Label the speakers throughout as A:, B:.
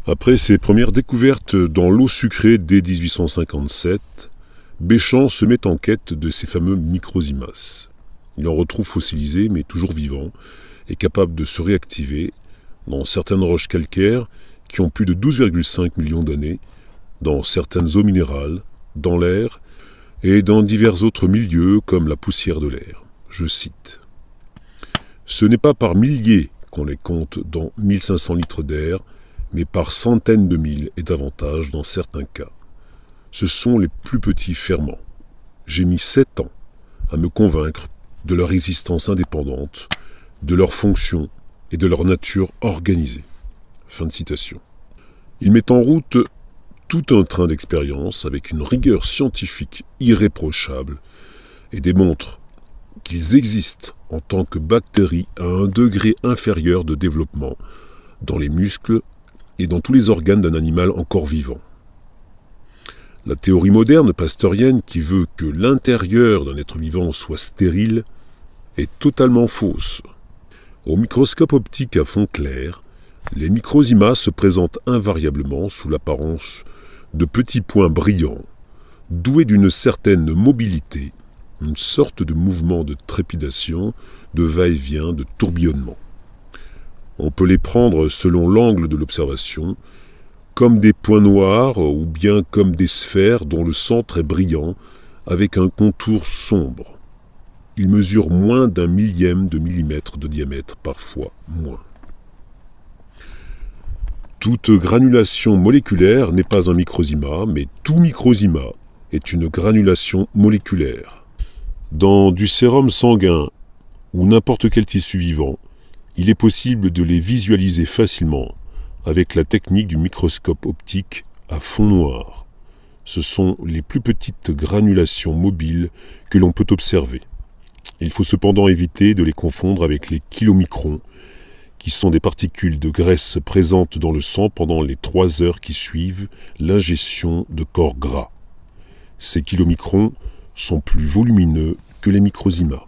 A: Après ses premières découvertes dans l'eau sucrée dès 1857, Béchamp se met en quête de ces fameux microzymas. Il en retrouve fossilisés mais toujours vivants et capables de se réactiver dans certaines roches calcaires qui ont plus de 12,5 millions d'années, dans certaines eaux minérales, dans l'air et dans divers autres milieux comme la poussière de l'air. Je cite. « Ce n'est pas par milliers qu'on les compte dans 1500 litres d'air, mais par centaines de mille et davantage dans certains cas. Ce sont les plus petits ferments. J'ai mis 7 ans à me convaincre de leur existence indépendante, de leur fonction et de leur nature organisée. » Fin de citation. Il met en route tout un train d'expériences avec une rigueur scientifique irréprochable et démontre qu'ils existent en tant que bactéries à un degré inférieur de développement dans les muscles et dans tous les organes d'un animal encore vivant. La théorie moderne pasteurienne qui veut que l'intérieur d'un être vivant soit stérile est totalement fausse. Au microscope optique à fond clair, les microzymas se présentent invariablement sous l'apparence de petits points brillants, doués d'une certaine mobilité, une sorte de mouvement de trépidation, de va-et-vient, de tourbillonnement. On peut les prendre selon l'angle de l'observation, comme des points noirs ou bien comme des sphères dont le centre est brillant avec un contour sombre. Ils mesurent moins d'1 millième de millimètre de diamètre, parfois moins. Toute granulation moléculaire n'est pas un microzyma, mais tout microzyma est une granulation moléculaire. Dans du sérum sanguin ou n'importe quel tissu vivant, il est possible de les visualiser facilement avec la technique du microscope optique à fond noir. Ce sont les plus petites granulations mobiles que l'on peut observer. Il faut cependant éviter de les confondre avec les kilomicrons, qui sont des particules de graisse présentes dans le sang pendant les 3 heures qui suivent l'ingestion de corps gras. Ces kilomicrons sont plus volumineux que les microzymas.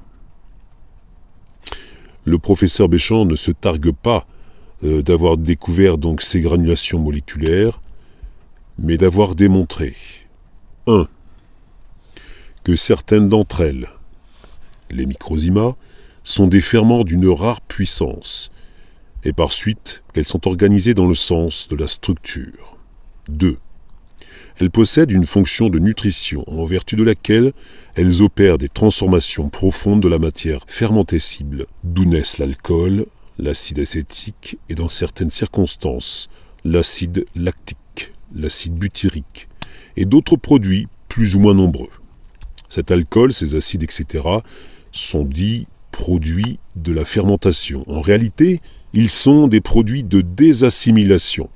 A: Le professeur Béchamp ne se targue pas d'avoir découvert donc ces granulations moléculaires, mais d'avoir démontré 1. Que certaines d'entre elles, les microzymas, sont des ferments d'une rare puissance, et par suite qu'elles sont organisées dans le sens de la structure. 2. Elles possèdent une fonction de nutrition en vertu de laquelle elles opèrent des transformations profondes de la matière fermentescible, d'où naissent l'alcool, l'acide acétique et dans certaines circonstances, l'acide lactique, l'acide butyrique et d'autres produits plus ou moins nombreux. Cet alcool, ces acides, etc. sont dits produits de la fermentation. En réalité, ils sont des produits de désassimilation.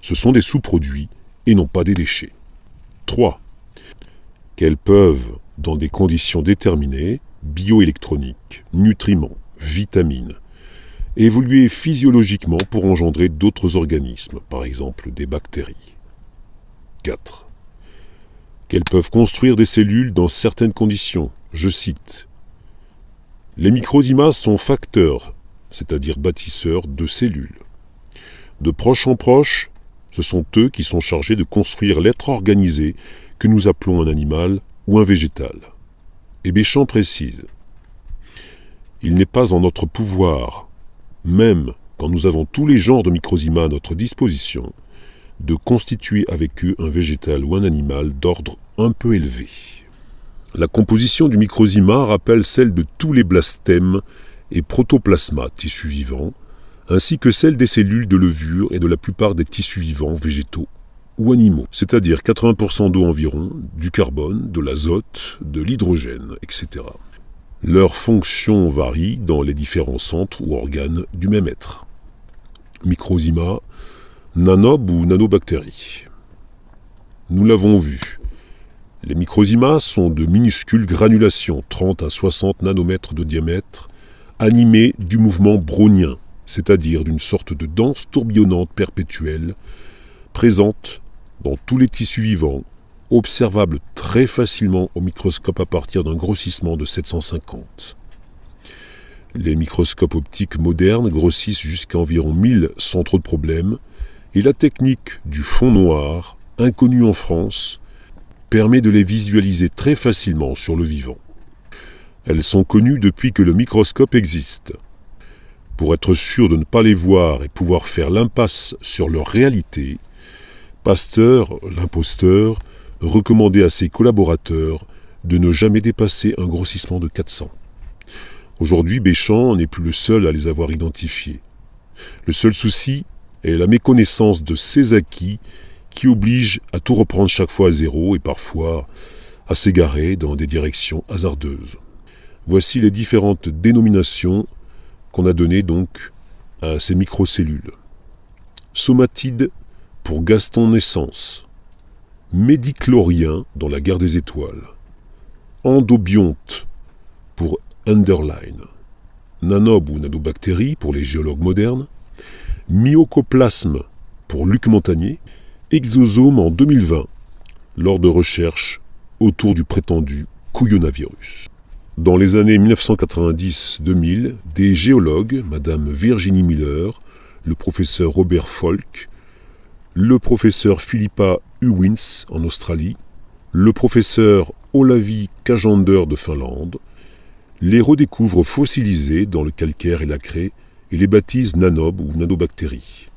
A: Ce sont des sous-produits et non pas des déchets. 3. Qu'elles peuvent, dans des conditions déterminées, bioélectroniques, nutriments, vitamines, évoluer physiologiquement pour engendrer d'autres organismes, par exemple des bactéries. 4. Qu'elles peuvent construire des cellules dans certaines conditions. Je cite. Les microzymas sont facteurs, c'est-à-dire bâtisseurs de cellules. De proche en proche, ce sont eux qui sont chargés de construire l'être organisé que nous appelons un animal ou un végétal. Et Béchamp précise « Il n'est pas en notre pouvoir, même quand nous avons tous les genres de microzymas à notre disposition, de constituer avec eux un végétal ou un animal d'ordre un peu élevé. » La composition du microzyma rappelle celle de tous les blastèmes et protoplasma, tissus vivants, ainsi que celle des cellules de levure et de la plupart des tissus vivants, végétaux ou animaux, c'est-à-dire 80% d'eau environ, du carbone, de l'azote, de l'hydrogène, etc. Leurs fonctions varient dans les différents centres ou organes du même être. Microzyma, nanobes ou nanobactéries. Nous l'avons vu. Les microzymas sont de minuscules granulations, 30 à 60 nanomètres de diamètre, animées du mouvement brownien, c'est-à-dire d'une sorte de danse tourbillonnante perpétuelle, présente dans tous les tissus vivants, observable très facilement au microscope à partir d'un grossissement de 750. Les microscopes optiques modernes grossissent jusqu'à environ 1000 sans trop de problèmes, Et la technique du fond noir, inconnue en France, permet de les visualiser très facilement sur le vivant. Elles sont connues depuis que le microscope existe. Pour être sûr de ne pas les voir et pouvoir faire l'impasse sur leur réalité, Pasteur, l'imposteur, recommandait à ses collaborateurs de ne jamais dépasser un grossissement de 400. Aujourd'hui, Béchamp n'est plus le seul à les avoir identifiés. Le seul souci est la méconnaissance de ces acquis qui oblige à tout reprendre chaque fois à zéro et parfois à s'égarer dans des directions hasardeuses. Voici les différentes dénominations qu'on a données donc à ces microcellules. Somatide pour Gaston Naissance, médichlorien dans la guerre des étoiles, endobionte pour Underline, nanobe ou nanobactérie pour les géologues modernes, myocoplasme pour Luc Montagnier, exosome en 2020, lors de recherches autour du prétendu couillonavirus. Dans les années 1990-2000, des géologues, Madame Virginie Miller, le professeur Robert Folk, le professeur Philippa Ewins en Australie, le professeur Olavi Kajander de Finlande, les redécouvrent fossilisés dans le calcaire et la craie et les baptisent nanobes ou nanobactéries.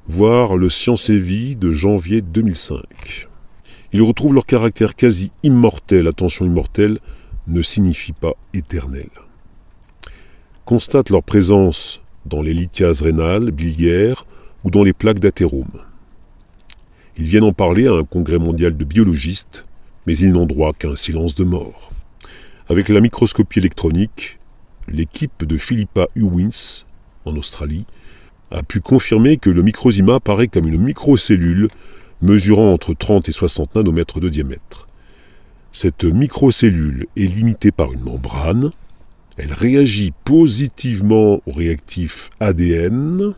A: Voir le Science et Vie de janvier 2005. Ils retrouvent leur caractère quasi immortel. Attention, immortel ne signifie pas éternel. Constatent leur présence dans les lithiases rénales, biliaires ou dans les plaques d'athérome. Ils viennent en parler à un congrès mondial de biologistes, mais ils n'ont droit qu'à un silence de mort. Avec la microscopie électronique, l'équipe de Philippa Ewins, en Australie, a pu confirmer que le microsima apparaît comme une microcellule mesurant entre 30 et 60 nanomètres de diamètre. Cette microcellule est limitée par une membrane, elle réagit positivement au réactif ADN,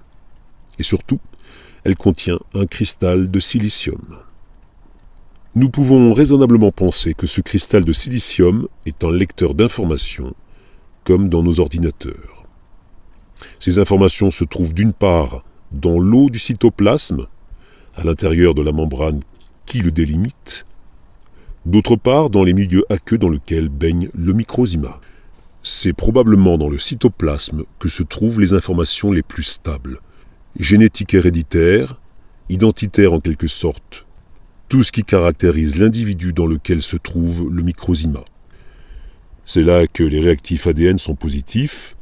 A: et surtout, elle contient un cristal de silicium. Nous pouvons raisonnablement penser que ce cristal de silicium est un lecteur d'informations, comme dans nos ordinateurs. Ces informations se trouvent d'une part dans l'eau du cytoplasme, à l'intérieur de la membrane qui le délimite, d'autre part dans les milieux aqueux dans lesquels baigne le microsima. C'est probablement dans le cytoplasme que se trouvent les informations les plus stables, génétique héréditaire, identitaire en quelque sorte, tout ce qui caractérise l'individu dans lequel se trouve le microsima. C'est là que les réactifs ADN sont positifs,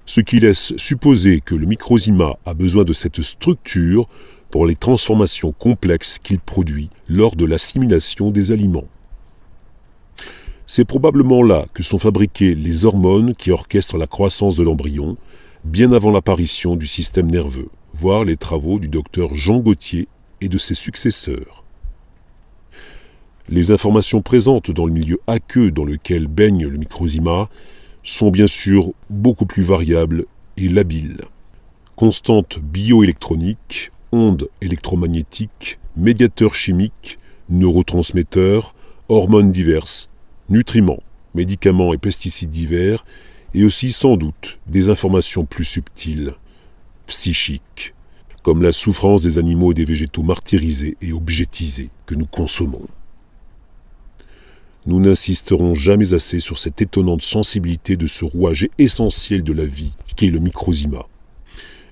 A: ce qui laisse supposer que le microsima a besoin de cette structure pour les transformations complexes qu'il produit lors de l'assimilation des aliments. C'est probablement là que sont fabriquées les hormones qui orchestrent la croissance de l'embryon, bien avant l'apparition du système nerveux, voire les travaux du docteur Jean Gauthier et de ses successeurs. Les informations présentes dans le milieu aqueux dans lequel baigne le microsima sont bien sûr beaucoup plus variables et labiles. Constantes bioélectroniques, ondes électromagnétiques, médiateurs chimiques, neurotransmetteurs, hormones diverses, nutriments, médicaments et pesticides divers, et aussi sans doute des informations plus subtiles, psychiques, comme la souffrance des animaux et des végétaux martyrisés et objetisés que nous consommons. Nous n'insisterons jamais assez sur cette étonnante sensibilité de ce rouage essentiel de la vie qu'est le microsima.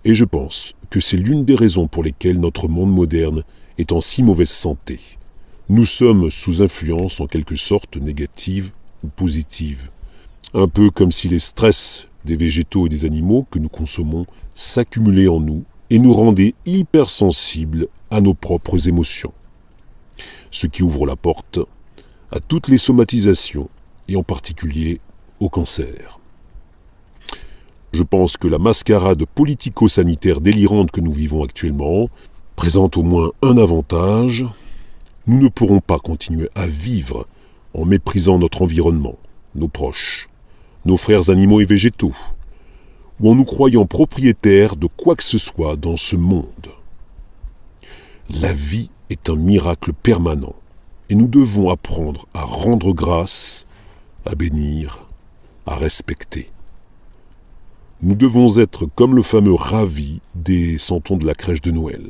A: Et je pense que c'est l'une des raisons pour lesquelles notre monde moderne est en si mauvaise santé. Nous sommes sous influence en quelque sorte négative ou positive. Un peu comme si les stress des végétaux et des animaux que nous consommons s'accumulaient en nous et nous rendaient hypersensibles à nos propres émotions. Ce qui ouvre la porte à toutes les somatisations, et en particulier au cancer. Je pense que la mascarade politico-sanitaire délirante que nous vivons actuellement présente au moins un avantage. Nous ne pourrons pas continuer à vivre en méprisant notre environnement, nos proches, nos frères animaux et végétaux, ou en nous croyant propriétaires de quoi que ce soit dans ce monde. La vie est un miracle permanent. Et nous devons apprendre à rendre grâce, à bénir, à respecter. Nous devons être comme le fameux Ravi des santons de la crèche de Noël.